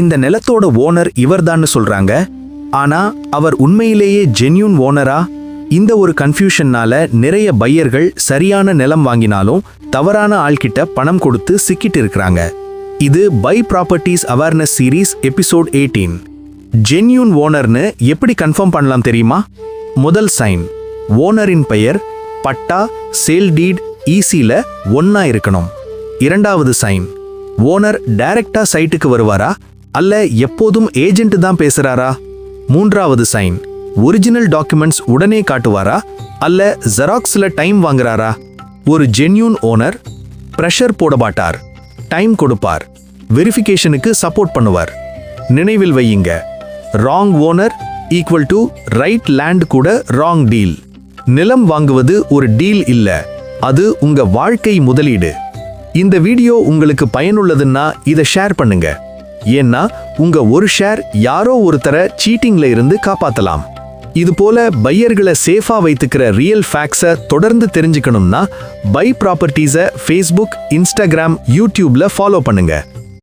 இந்த நிலத்தோட ஓனர் இவர்தான்னு சொல்றாங்க. ஆனா அவர் உண்மையிலேயே ஜென்யூன் ஓனரா? இந்த ஒரு கன்ஃபியூஷன்னால நிறைய பையர்கள் சரியான நிலம் வாங்கினாலும் தவறான ஆள்கிட்ட பணம் கொடுத்து சிக்கிட்டு இருக்கிறாங்க. இது by properties awareness series episode 18. Genuine ஓனர்னு எப்படி கன்ஃபார்ம் பண்ணலாம் தெரியுமா? முதல் சைன், ஓனரின் பெயர், பட்டா, சேல் டீட், ஈசில ஒன்னா இருக்கணும். இரண்டாவது சைன், ஓனர் டைரக்டா சைட்டுக்கு வருவாரா அல்ல எப்போதும் ஏஜென்ட் தான் பேசுறாரா? மூன்றாவது சைன், ஒரிஜினல் டாக்குமெண்ட்ஸ் உடனே காட்டுவாரா அல்ல ஜெராக்ஸ்ல டைம் வாங்குறாரா? ஒரு ஜென்யூன் ஓனர் பிரஷர் போட மாட்டார், டைம் கொடுப்பார், வெரிஃபிகேஷனுக்கு சப்போர்ட் பண்ணுவார். நினைவில் வையுங்க, wrong owner equal to right land கூட ராங் டீல். நிலம் வாங்குவது ஒரு டீல் இல்ல, அது உங்க வாழ்க்கை முதலீடு. இந்த வீடியோ உங்களுக்கு பயனுள்ளதுன்னா இதை ஷேர் பண்ணுங்க. ஏன்னா உங்க ஒரு ஷேர் யாரோ ஒருத்தரை சீட்டிங்ல இருந்து காப்பாத்தலாம். இது போல பையர்களை சேஃபா வைத்துக்கிற ரியல் ஃபேக்ட்ஸை தொடர்ந்து தெரிஞ்சுக்கணும்னா பை ப்ராப்பர்ட்டிஸை ஃபேஸ்புக், இன்ஸ்டாகிராம், யூடியூப்ல ஃபாலோ பண்ணுங்க.